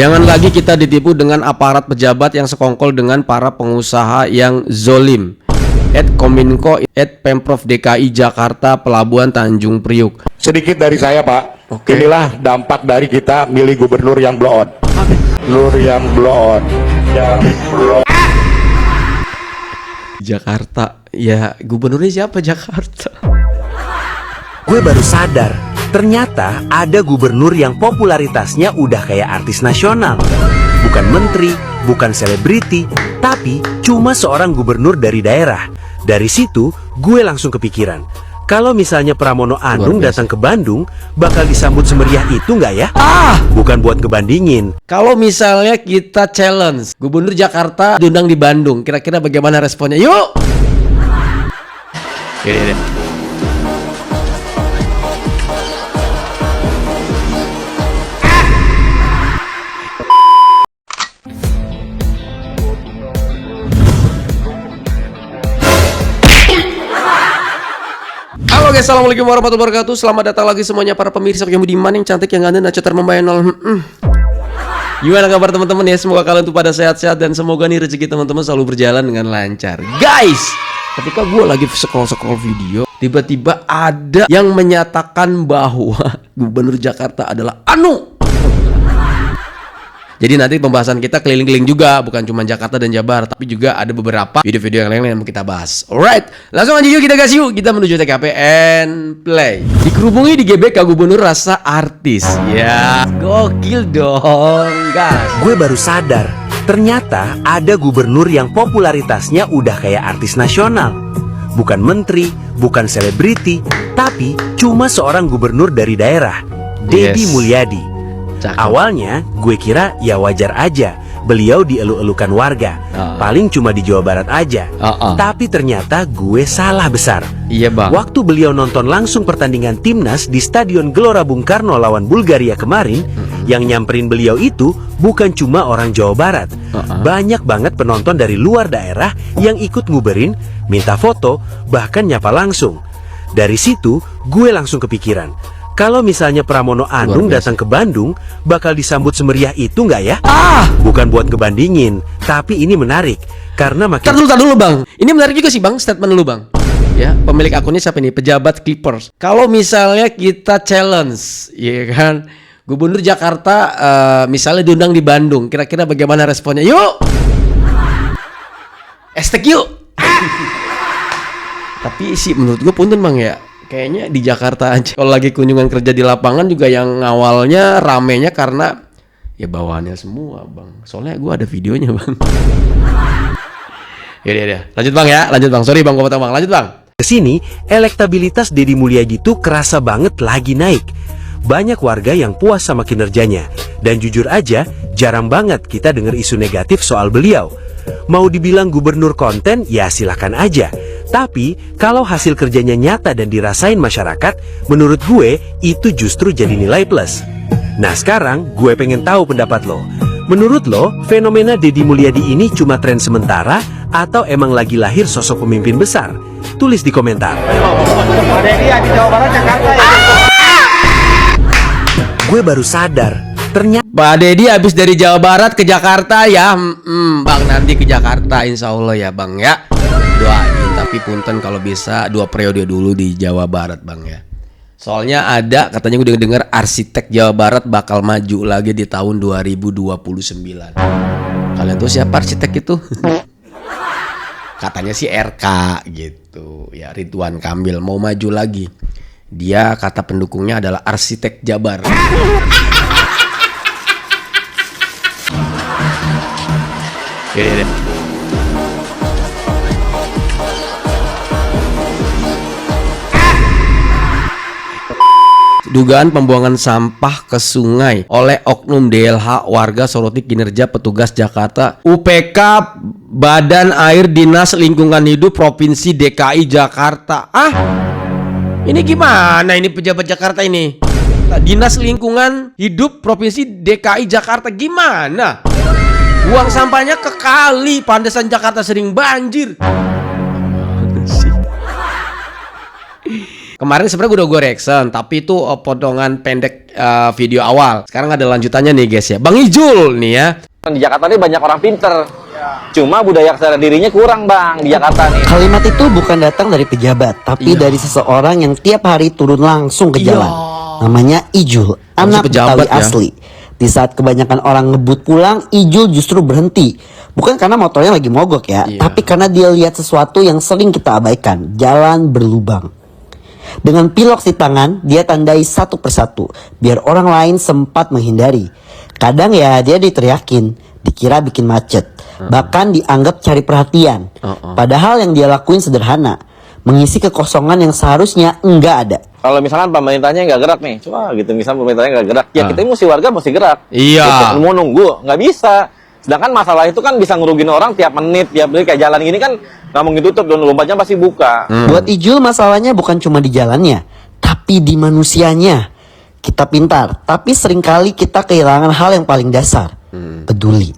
Jangan lagi kita ditipu dengan aparat pejabat yang sekongkol dengan para pengusaha yang zolim. @Kominfo, @Pemprov DKI Jakarta Pelabuhan Tanjung Priuk. Sedikit dari saya, Pak. Oke. Inilah dampak dari kita milih gubernur yang blow on. Gubernur yang blow on. Jakarta. Ya, gubernurnya siapa Jakarta? Gue baru sadar, ternyata ada gubernur yang popularitasnya udah kayak artis nasional. Bukan menteri, bukan selebriti, tapi cuma seorang gubernur dari daerah. Dari situ, gue langsung kepikiran, kalau misalnya Pramono Anung datang ke Bandung, bakal disambut semeriah itu nggak ya? Bukan buat ngebandingin. Kalau misalnya kita challenge Gubernur Jakarta diundang di Bandung, kira-kira bagaimana responnya? Yuk! Gini. Halo guys, assalamualaikum warahmatullahi wabarakatuh. Selamat datang lagi semuanya para pemirsa yang budiman, yang cantik, yang ganteng, dan cetar membayar nol. Gimana kabar teman-teman ya? Semoga kalian tuh pada sehat-sehat dan semoga nih rezeki teman-teman selalu berjalan dengan lancar. Guys, ketika gue lagi scroll video, tiba-tiba ada yang menyatakan bahwa Gubernur Jakarta adalah Anu. Jadi nanti pembahasan kita keliling-keliling juga, bukan cuma Jakarta dan Jabar, tapi juga ada beberapa video-video yang lain yang mau kita bahas. Alright, langsung aja yuk kita gas yuk. Kita menuju TKP and play. Dikerubungi di GBK Gubernur rasa artis. Ya, gokil dong, guys. Gue baru sadar, ternyata ada gubernur yang popularitasnya udah kayak artis nasional. Bukan menteri, bukan selebriti, tapi cuma seorang gubernur dari daerah, Deddy Yes. Mulyadi. Cakep. Awalnya gue kira ya wajar aja beliau dielu-elukan warga, paling cuma di Jawa Barat aja. Tapi ternyata gue salah besar. Iya bang. Waktu beliau nonton langsung pertandingan timnas di Stadion Gelora Bung Karno lawan Bulgaria kemarin, yang nyamperin beliau itu bukan cuma orang Jawa Barat. Banyak banget penonton dari luar daerah yang ikut nguberin, minta foto, bahkan nyapa langsung. Dari situ gue langsung kepikiran, kalau misalnya Pramono Anung datang ke Bandung, bakal disambut semeriah itu nggak ya? Bukan buat ngebandingin, tapi ini menarik karena makin... Tar dulu bang. Ini menarik juga sih bang, statement lu bang. Ya, pemilik akunnya siapa nih? Pejabat Clippers. Kalau misalnya kita challenge, ya kan, Gubernur Jakarta misalnya diundang di Bandung, kira-kira bagaimana responnya? Yuk! Estek yuk! Tapi sih menurut gue punten bang ya, kayaknya di Jakarta aja. Kalau lagi kunjungan kerja di lapangan juga yang awalnya ramenya karena ya bawaannya semua bang. Soalnya gue ada videonya bang. Ya, lanjut bang ya, lanjut bang. Sorry bang, gue potong bang. Lanjut bang. Kesini, elektabilitas Deddy Mulyadi tuh kerasa banget lagi naik. Banyak warga yang puas sama kinerjanya. Dan jujur aja, jarang banget kita dengar isu negatif soal beliau. Mau dibilang gubernur konten, ya silakan aja. Tapi, kalau hasil kerjanya nyata dan dirasain masyarakat, menurut gue, itu justru jadi nilai plus. Nah sekarang, gue pengen tahu pendapat lo. Menurut lo, fenomena Deddy Mulyadi ini cuma tren sementara, atau emang lagi lahir sosok pemimpin besar? Tulis di komentar. Gue baru sadar, ternyata Pak Deddy habis dari Jawa Barat ke Jakarta ya. Bang nanti ke Jakarta insya Allah ya bang ya. Doain, tapi punten kalau bisa 2 periode dulu di Jawa Barat bang ya. Soalnya ada katanya gue dengar arsitek Jawa Barat bakal maju lagi di tahun 2029. Kalian tuh siapa arsitek itu? Katanya sih RK gitu ya, Ridwan Kamil mau maju lagi. Dia kata pendukungnya adalah arsitek Jabar. Ya. Dugaan pembuangan sampah ke sungai oleh oknum DLH, warga soroti kinerja petugas Jakarta. UPK Badan Air Dinas Lingkungan Hidup Provinsi DKI Jakarta. Ini gimana ini pejabat Jakarta ini? Dinas Lingkungan Hidup Provinsi DKI Jakarta gimana? Buang sampahnya ke kali, Pantesan Jakarta sering banjir. Kemarin sebenarnya udah gue reaction, tapi itu potongan pendek video awal. Sekarang ada lanjutannya nih guys ya. Bang Ijul nih ya. Di Jakarta ini banyak orang pinter. Cuma budaya kesadaran dirinya kurang bang di Jakarta nih. Kalimat itu bukan datang dari pejabat, tapi dari seseorang yang tiap hari turun langsung ke jalan. Namanya Ijul, anak Betawi asli. Di saat kebanyakan orang ngebut pulang, Ijul justru berhenti. Bukan karena motornya lagi mogok ya, tapi karena dia lihat sesuatu yang sering kita abaikan, jalan berlubang. Dengan pilok di tangan, dia tandai satu persatu, biar orang lain sempat menghindari. Kadang ya dia diteriakin, dikira bikin macet, bahkan dianggap cari perhatian. Padahal yang dia lakuin sederhana, mengisi kekosongan yang seharusnya enggak ada. Kalau misalkan pemerintahnya nggak gerak nih, coba gitu misalnya pemerintahnya nggak gerak, ya kita mesti warga mesti gerak. Iya. Gitu. Mau nunggu nggak bisa. Sedangkan masalah itu kan bisa ngerugin orang tiap menit, tiap menit kayak jalan gini kan nggak mungkin tutup dan lompatnya pasti buka. Buat Ijul masalahnya bukan cuma di jalannya, tapi di manusianya. Kita pintar, tapi seringkali kita kehilangan hal yang paling dasar, peduli.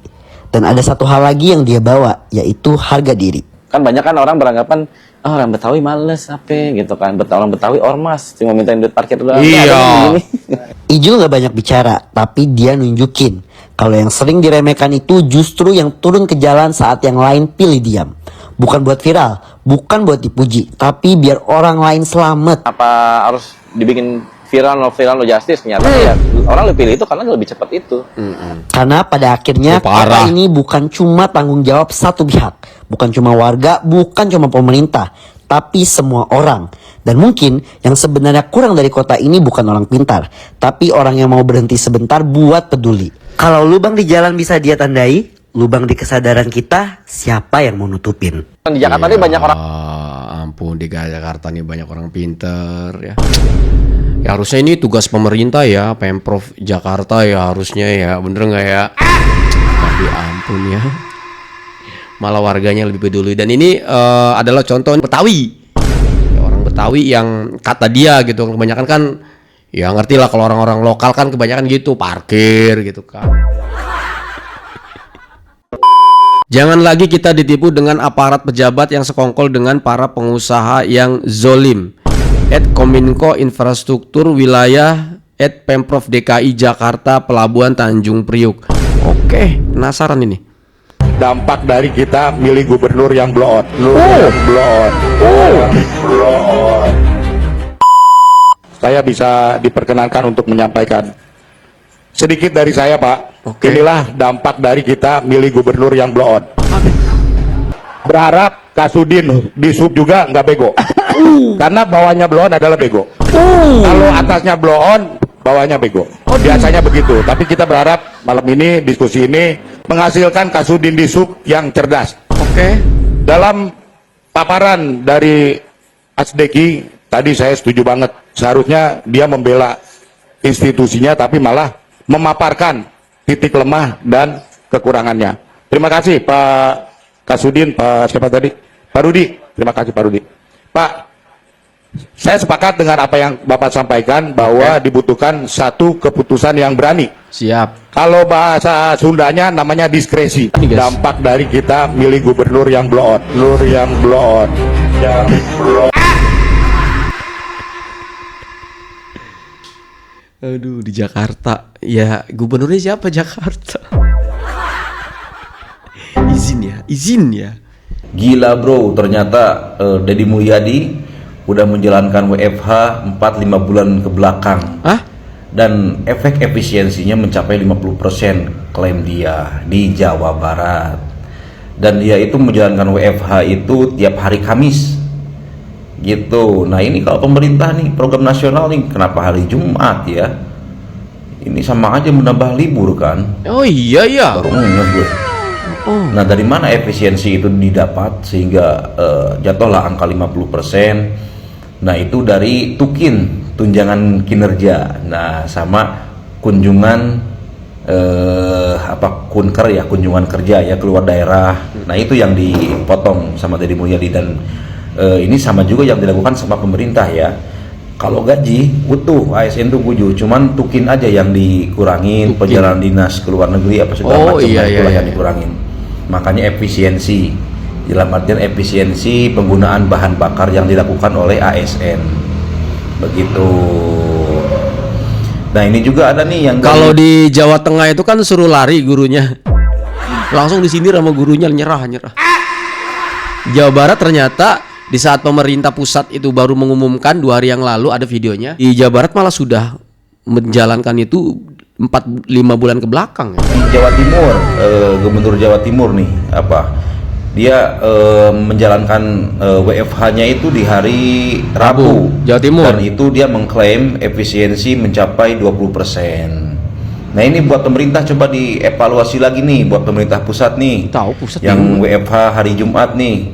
Dan ada satu hal lagi yang dia bawa, yaitu harga diri. Kan banyak kan orang beranggapan, oh, orang Betawi males apa gitu kan, orang Betawi ormas, cuma mintain duit parkir doang. Iya. Ijul gak banyak bicara, tapi dia nunjukin kalau yang sering diremehkan itu justru yang turun ke jalan saat yang lain pilih diam. Bukan buat viral, bukan buat dipuji, tapi biar orang lain selamat. Apa harus dibikin viral no justice? Ternyata ya orang lebih pilih itu karena lebih cepat itu. Karena pada akhirnya kota ini bukan cuma tanggung jawab satu pihak, bukan cuma warga, bukan cuma pemerintah, tapi semua orang. Dan mungkin yang sebenarnya kurang dari kota ini bukan orang pintar, tapi orang yang mau berhenti sebentar buat peduli. Kalau lubang di jalan bisa dia tandai, lubang di kesadaran kita, siapa yang mau nutupin? Di Jakarta ini banyak orang. Ampun, di Jakarta nih banyak orang pinter ya. Ya harusnya ini tugas pemerintah ya, Pemprov Jakarta ya harusnya ya, bener nggak ya? Tapi ampun ya, malah warganya lebih peduli. Dan ini adalah contoh Betawi, ya, orang Betawi yang kata dia gitu, kebanyakan kan, ya ngerti lah kalau orang-orang lokal kan kebanyakan gitu, parkir gitu kan. Jangan lagi kita ditipu dengan aparat pejabat yang sekongkol dengan para pengusaha yang zolim. @Kominfo Infrastruktur Wilayah @Pemprov DKI Jakarta Pelabuhan Tanjung Priuk. Oke, penasaran ini. Dampak dari kita milih gubernur yang blow on. Saya bisa diperkenankan untuk menyampaikan sedikit dari saya, Pak. Inilah dampak dari kita milih gubernur yang blow on. Berharap Kasudin di sub juga nggak bego. Karena bawahnya blow on adalah bego. Kalau atasnya blow on, bawahnya bego. Biasanya begitu. Tapi kita berharap malam ini diskusi ini menghasilkan Kasudin di sub yang cerdas. Dalam paparan dari Asdeki tadi saya setuju banget. Seharusnya dia membela institusinya, tapi malah memaparkan titik lemah dan kekurangannya. Terima kasih Pak Kasudin, Pak siapa tadi? Pak Rudi. Terima kasih Pak Rudi. Pak, saya sepakat dengan apa yang Bapak sampaikan bahwa dibutuhkan satu keputusan yang berani. Siap. Kalau bahasa Sundanya namanya diskresi. Dampak dari kita milih gubernur yang blow on. Aduh, di Jakarta. Ya, gubernurnya siapa Jakarta? Izin ya. Gila bro, ternyata Deddy Mulyadi udah menjalankan WFH 4-5 bulan ke belakang. Dan efek efisiensinya mencapai 50% klaim dia di Jawa Barat. Dan dia itu menjalankan WFH itu tiap hari Kamis gitu. Nah ini kalau pemerintah nih program nasional nih kenapa hari Jumat ya? Ini sama aja menambah libur kan? Oh iya. Baru ngeh gue. Nah dari mana efisiensi itu didapat sehingga jatuhlah angka 50%. Nah itu dari Tukin, tunjangan kinerja. Nah sama kunjungan kunker ya, kunjungan kerja ya keluar daerah. Nah itu yang dipotong sama Deddy Mulyadi. Dan ini sama juga yang dilakukan sama pemerintah ya. Kalau gaji utuh ASN tuh 7, cuman Tukin aja yang dikurangin, perjalanan dinas ke luar negeri apa segala macam itulah yang dikurangin. Makanya efisiensi, dalam artian efisiensi penggunaan bahan bakar yang dilakukan oleh ASN. begitu. Nah ini juga ada nih yang Kalau di Jawa Tengah itu kan suruh lari gurunya, langsung disindir sama gurunya, nyerah. Jawa Barat ternyata di saat pemerintah pusat itu baru mengumumkan 2 hari yang lalu, ada videonya. Di Jawa Barat malah sudah menjalankan itu 4-5 bulan ke belakang. di Jawa Timur, Gubernur Jawa Timur nih dia menjalankan WFH-nya itu di hari Rabu, Jawa Timur. dan itu dia mengklaim efisiensi mencapai 20%. Nah ini buat pemerintah coba dievaluasi lagi nih, buat pemerintah pusat nih, Tahu pusat yang WFH hari Jumat nih,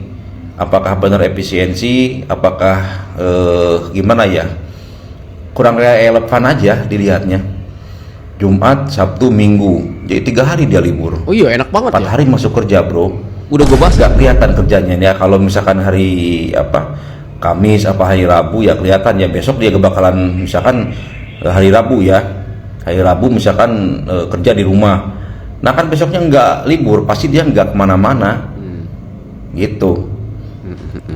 apakah benar efisiensi, apakah gimana ya, kurang relevan aja dilihatnya. Jumat, Sabtu, Minggu, jadi 3 hari dia libur. Oh iya, enak banget 4 ya. hari masuk kerja, bro. Udah gue bahas. Gak kelihatan kerjanya ya. Kalau misalkan hari Kamis hari Rabu ya kelihatan ya. Besok dia bakalan misalkan hari Rabu ya, hari Rabu misalkan kerja di rumah. Nah kan besoknya nggak libur, pasti dia nggak kemana-mana gitu.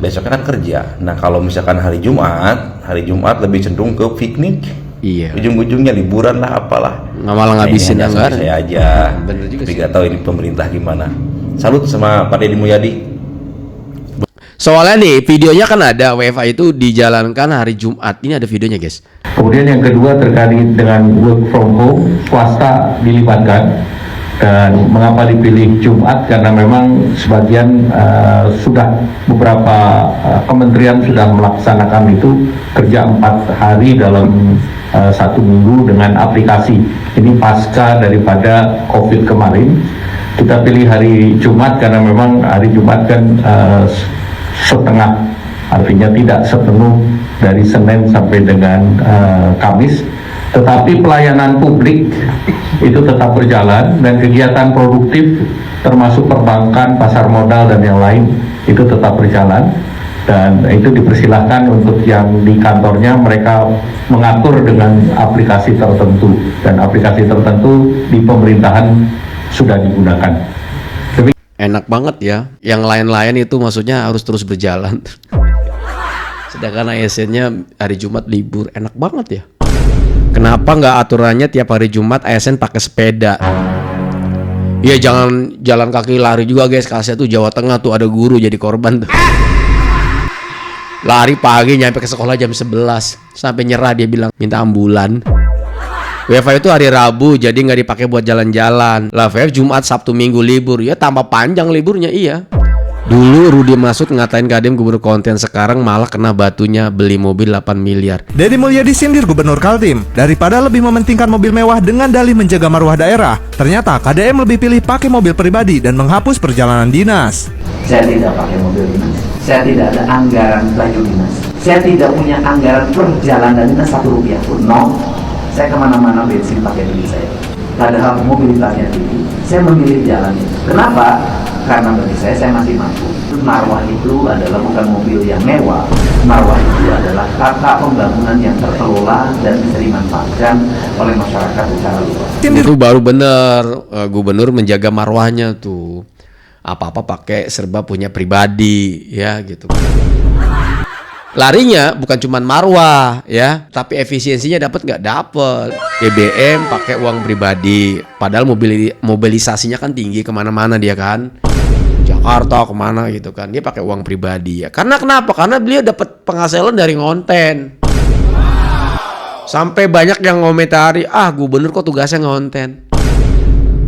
Besoknya kan kerja. Nah kalau misalkan hari Jumat lebih cenderung ke piknik. Iya. Ujung-ujungnya liburan lah apalah. Nggak malah ngabisin anggaran. Saya aja. Bener juga Tapi sih. nggak tahu ini pemerintah gimana. Salut sama Pak Deddy Mulyadi. Soalnya nih videonya kan ada WFH itu dijalankan hari Jumat. Ini ada videonya guys. Kemudian yang kedua terkait dengan work from home, swasta dilibatkan. Dan mengapa dipilih Jumat? Karena memang sebagian beberapa kementerian sudah melaksanakan itu kerja 4 hari dalam 1 minggu dengan aplikasi. Ini pasca daripada COVID kemarin. Kita pilih hari Jumat karena memang hari Jumat kan setengah, artinya tidak sepenuh dari Senin sampai dengan Kamis. Tetapi pelayanan publik itu tetap berjalan dan kegiatan produktif termasuk perbankan, pasar modal dan yang lain itu tetap berjalan, dan itu dipersilahkan untuk yang di kantornya mereka mengatur dengan aplikasi tertentu, dan aplikasi tertentu di pemerintahan sudah digunakan. Enak banget ya. Yang lain-lain itu maksudnya harus terus berjalan. Sedangkan ASN-nya hari Jumat libur. Enak banget ya. Kenapa nggak aturannya tiap hari Jumat ASN pakai sepeda? Ya jangan jalan kaki lari juga guys. Kasih tuh Jawa Tengah tuh ada guru jadi korban tuh. Lari pagi nyampe ke sekolah jam 11. Sampai nyerah dia bilang minta ambulan. WFH itu hari Rabu jadi nggak dipakai buat jalan-jalan. Lah WFH Jumat, Sabtu, Minggu libur. Ya tambah panjang liburnya iya. Dulu Rudi Masud ngatain Kadem gubernur konten, sekarang malah kena batunya beli mobil 8 miliar. Deddy Mulyadi sindir Gubernur Kaltim. Daripada lebih mementingkan mobil mewah dengan dalih menjaga marwah daerah, ternyata KDM lebih pilih pakai mobil pribadi dan menghapus perjalanan dinas. Saya tidak pakai mobil dinas. Saya tidak ada anggaran baju dinas. Saya tidak punya anggaran perjalanan dinas 1 rupiah pun. No. Saya kemana-mana bensin pakai duit saya. Padahal mobilitasnya tinggi. Saya memilih jalan itu. Kenapa? Karena bagi saya masih mampu. Marwah itu adalah bukan mobil yang mewah. Marwah itu adalah tata pembangunan yang terkelola dan bisa dimanfaatkan oleh masyarakat secara luas. Itu baru bener gubernur menjaga marwahnya tuh. Apa-apa pakai serba punya pribadi ya gitu. Larinya bukan cuma marwah ya, tapi efisiensinya dapat nggak dapet. BBM pakai uang pribadi, padahal mobilisasinya kan tinggi kemana-mana dia kan, Jakarta kemana gitu kan, dia pakai uang pribadi ya. Karena kenapa? Karena beliau dapat penghasilan dari ngonten. Sampai banyak yang ngomentari, gubernur kok tugasnya ngonten.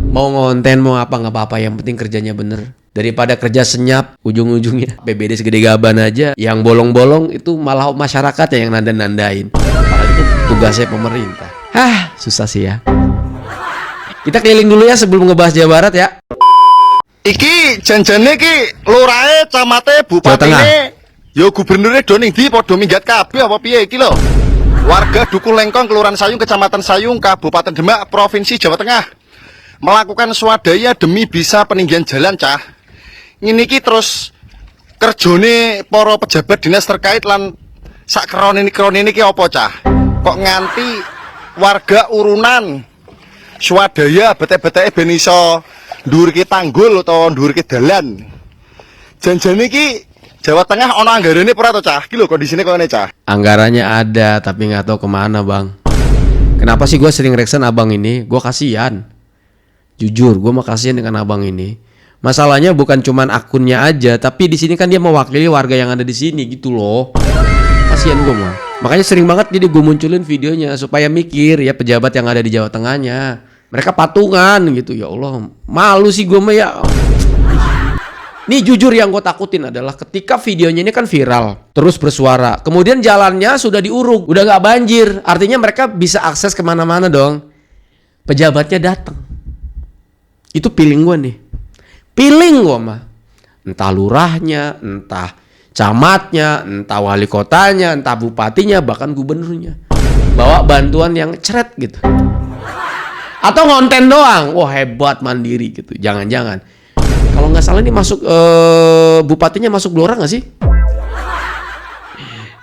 Mau ngonten mau apa nggak apa-apa, yang penting kerjanya bener. Daripada kerja senyap, ujung-ujungnya PBD segede gaban aja, yang bolong-bolong itu malah masyarakat yang nandain. Padahal itu tugasnya pemerintah. Susah sih ya. Kita keliling dulu ya sebelum ngebahas Jawa Barat ya. Iki janjane ki lurahe, camate, bupatine, yo gubernure do ning ndi padha minggat kabeh apa piye iki lho. Warga Dukuh Lengkong, Kelurahan Sayung, Kecamatan Sayung, Kabupaten Demak, Provinsi Jawa Tengah melakukan swadaya demi bisa peninggian jalan cah. Ini ki terus kerjone para pejabat dinas terkait lan sak krone iki apa cah? Kok nganti warga urunan swadaya bete-beteke ben iso ndhuwurke tanggul utawa ndhuwurke dalan. Janjane iki Jawa Tengah ono anggarane ora to, Cah? Iki lho kondisine koyo ngene, Cah. Anggarannya ada, tapi nggak tahu kemana, Bang. Kenapa sih gue sering reaction abang ini? Gue kasihan. Jujur, gue mah kasihan dengan abang ini. Masalahnya bukan cuman akunnya aja, tapi di sini kan dia mewakili warga yang ada di sini gitu loh. Kasihan gue mah. Makanya sering banget jadi gue munculin videonya supaya mikir ya pejabat yang ada di Jawa Tengahnya. Mereka patungan gitu, ya Allah. Malu sih gue mah ya. Nih jujur yang gue takutin adalah ketika videonya ini kan viral, terus bersuara, kemudian jalannya sudah diuruk, udah gak banjir, artinya mereka bisa akses kemana-mana dong. Pejabatnya datang, itu feeling gue nih, feeling gue mah, entah lurahnya, entah camatnya, entah wali kotanya, entah bupatinya, bahkan gubernurnya, bawa bantuan yang ceret gitu, atau ngonten doang, wah hebat mandiri gitu, jangan-jangan. Kalau nggak salah ini masuk bupatinya masuk Blora nggak sih?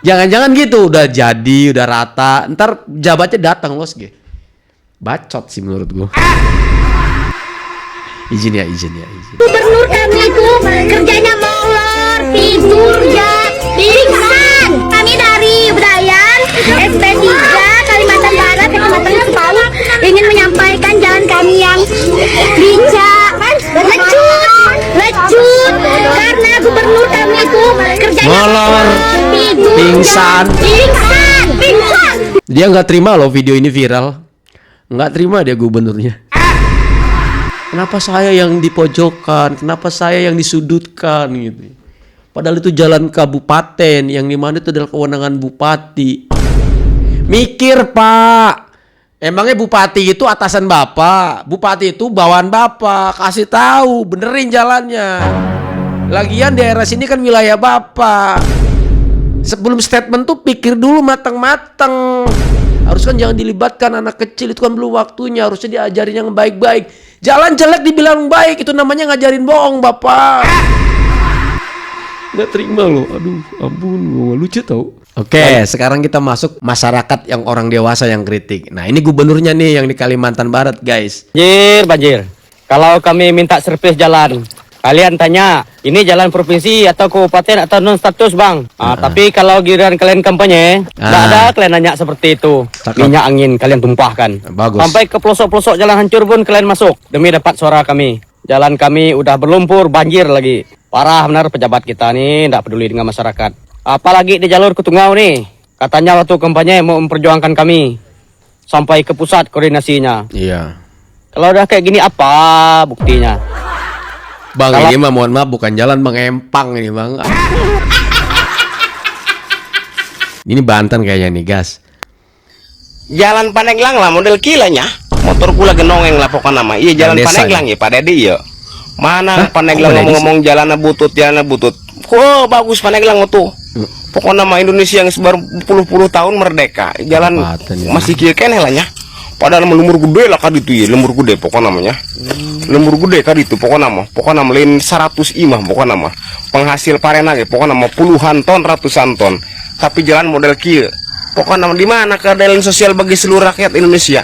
Jangan-jangan gitu, udah jadi, udah rata, ntar jabatnya datang los ge. Bacot sih menurut gua. Izin ya. Gubernur kami itu kerjanya molor, tidur ya, pingsan. Kami dari Bedayan, SP3, Kalimantan Barat, Kecamatan Cipaung, ingin menyampaikan jalan kami yang licak, lecut, karena gubernur kami itu kerjanya molor, tidur, pingsan. pingsan. Dia nggak terima loh video ini viral, nggak terima dia gubernurnya. Kenapa saya yang dipojokkan? Kenapa saya yang disudutkan gitu? Padahal itu jalan kabupaten yang dimana itu adalah kewenangan bupati. Mikir Pak, emangnya bupati itu atasan bapak? Bupati itu bawaan bapak. Kasih tahu, benerin jalannya. Lagian daerah sini kan wilayah bapak. Sebelum statement tuh pikir dulu matang-matang. Harus kan jangan dilibatkan anak kecil, itu kan belum waktunya. Harusnya diajarin yang baik-baik. Jalan jelek dibilang baik, itu namanya ngajarin bohong bapak. Nggak terima loh, aduh ampun, lucu tau. Oke, sekarang kita masuk masyarakat yang orang dewasa yang kritik. Nah ini gubernurnya nih yang di Kalimantan Barat guys. Banjir. Kalau kami minta servis jalan, kalian tanya, ini jalan provinsi atau kabupaten atau non status bang? Tapi kalau giliran kalian kampanye, nggak ada kalian nanya seperti itu. Minyak angin kalian tumpahkan. Bagus. Sampai ke pelosok-pelosok jalan hancur pun kalian masuk demi dapat suara kami. Jalan kami udah berlumpur, banjir lagi. Parah benar pejabat kita nih, nggak peduli dengan masyarakat. Apalagi di jalur Ketungau nih, katanya waktu kampanye mau memperjuangkan kami sampai ke pusat koordinasinya. Iya. Kalau udah kayak gini apa buktinya? Bang, ini mah mohon maaf bukan jalan Bang, empang ini Bang. Ini Banten kayaknya nih gas. Jalan Paneglang lah model kilanya. Motor kula genongeng lah pokoknya nama. Iya jalan Paneglang ya Pak Dedi ya. Mana Paneglang ngomong-ngomong jalannya butut. Oh bagus Paneglang tuh. Pokoknya nama Indonesia yang sebar puluh tahun merdeka. Jalan masih kira keneh lah ya. Padahal lemur gede lah kan itu ya, lemur gede pokoknya namanya. Lemur gede kan itu pokoknya nama lain 100 imah pokoknya nama. Penghasil parena ge pokoknya nama puluhan ton, ratusan ton. Tapi jalan model kieu. Pokoknya nama di mana keadilan sosial bagi seluruh rakyat Indonesia?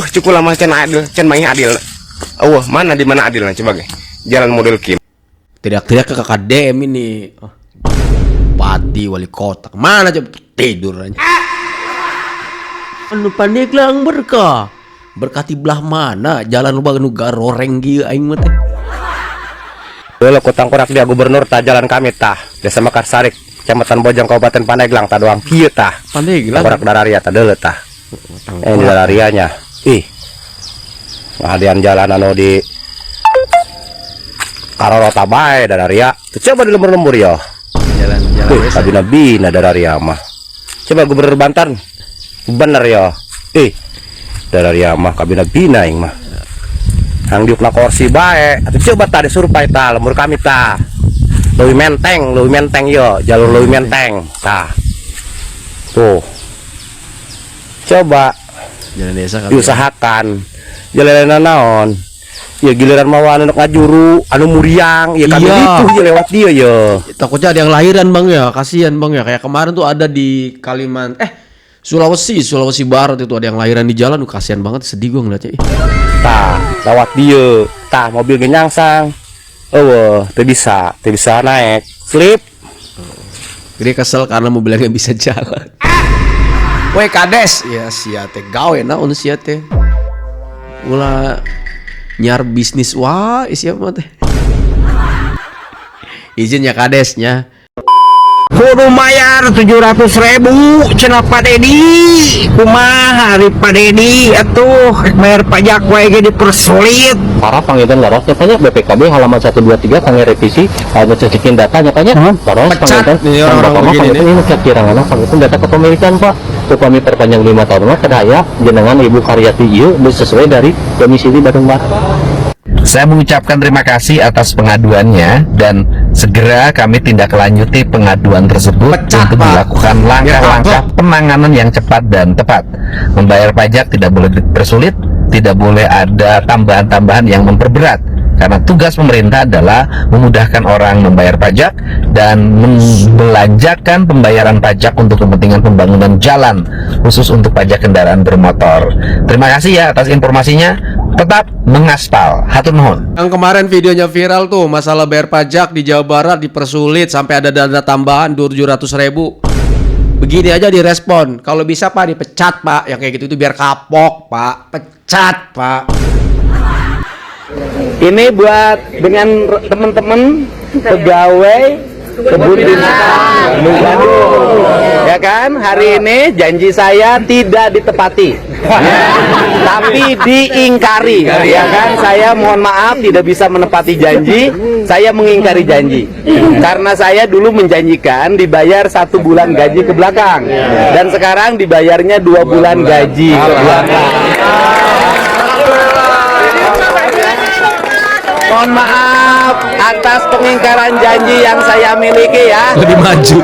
Cukup lama can adil, can main adil. Mana di mana adilnya coba ge. Jalan model kieu. Teriak-teriak ke KKDM ini. Bupati, wali kota, mana coba tidur aja. Anu Pandeglang berkah. Berkah di belah mana? Jalan lu nu garoreng gieu aing mah teh. Dulu kutang korak dia gubernur tah jalan kami tah. Desa Mekarsari, Kecamatan Bojong Kabupaten Pandeglang tah doang kieu tah. Pandeglang. Korak dararia tah deuleu tah. Ini dararianya. Ngadian jalan anu di Karorota bae dararia. Coba di lembur-lembur ya. Jalan-jalan tadi nabina dararia mah. Coba gubernur Banten. Bener ya. Dararia mah kabina bina ing mah. Hang diukna kursi bae. Atuh coba tadi survei tah lembur kami tah. Leuwih menteng yo, jalur leuwih menteng tah. Tuh. Coba jalan desa kan diusahakan. Jalan naon? Ya giliran mau anu ngajuru, anu muriang, ya kami itu ya lewat dia ya. Takutnya ada yang lahiran Bang ya, kasihan Bang ya. Kayak kemarin tuh ada di Sulawesi Barat itu ada yang lahiran di jalan, kasihan banget, sedih gue ngeliatnya. Tah, lewat dia, tah mobil genyangsang. Teu bisa naik. Slip, Dia kesel karena mobilnya nggak bisa jalan. Woi kades, ya siate gawe naon siate. Ulah nyar bisnis wah siapa teh. Izin ya kadesnya. Kudu mayar 700.000 cenah Pak Dedi. Kumaha hari Pak Dedi atuh bayar pajak wae ge dipersulit. Para panggilan laras tanya BPKB halaman 123 kangge revisi ada cecekin datanya tanya. Laras panggilan ini kira-kira panggilan data kepemilikan Pak. Upami perpanjang 5 tahun mah kedaya jenengan Ibu Karyati ieu sesuai dari domisili Bandung Barat. Saya mengucapkan terima kasih atas pengaduannya dan segera kami tindak lanjuti pengaduan tersebut untuk dilakukan langkah-langkah penanganan yang cepat dan tepat. Membayar pajak tidak boleh dipersulit, tidak boleh ada tambahan-tambahan yang memperberat. Karena tugas pemerintah adalah memudahkan orang membayar pajak dan membelanjakan pembayaran pajak untuk kepentingan pembangunan jalan, khusus untuk pajak kendaraan bermotor. Terima kasih ya atas informasinya. Tetap mengaspal. Hatur nuhun. Yang kemarin videonya viral tuh, masalah bayar pajak di Jawa Barat dipersulit sampai ada dana tambahan 700.000. Begini aja direspon, kalau bisa Pak dipecat Pak, yang kayak gitu itu biar kapok Pak, pecat Pak. Ini buat dengan teman-teman pegawai kebun binatang Bandung. Ya kan, hari ini janji saya tidak ditepati, tapi diingkari. Ya kan, saya mohon maaf tidak bisa menepati janji. Saya mengingkari janji karena saya dulu menjanjikan dibayar 1 bulan gaji ke belakang, dan sekarang dibayarnya 2 bulan gaji ke belakang. Mohon maaf atas pengingkaran janji yang saya miliki ya. Lebih maju.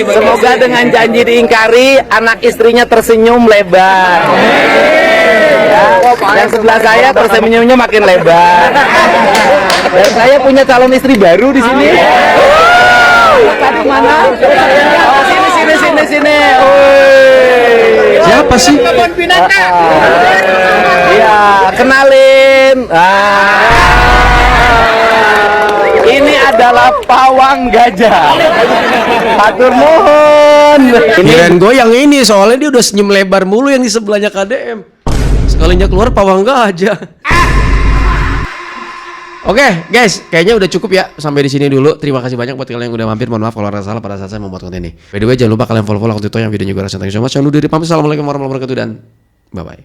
Semoga dengan janji diingkari, anak istrinya tersenyum lebar. Ya, yang sebelah saya tersenyumnya makin lebar. Dan saya punya calon istri baru di sini. Mana? Oh, sini. Siapa sih? Iya, kenalin. Ini adalah pawang gajah. Hatur nuhun. Kirain gue yang ini, soalnya dia udah senyum lebar mulu yang di sebelahnya KDM. Sekalinya keluar pawang gajah. Oke, guys, kayaknya udah cukup ya. Sampai di sini dulu. Terima kasih banyak buat kalian yang udah mampir. Mohon maaf kalau ada salah pada saat saya membuat konten ini. By the way, jangan lupa kalian follow akun Twitter yang videonya gue rasa. Thank you so much. Jangan lupa diri pamit. Assalamualaikum warahmatullahi wabarakatuh dan bye bye.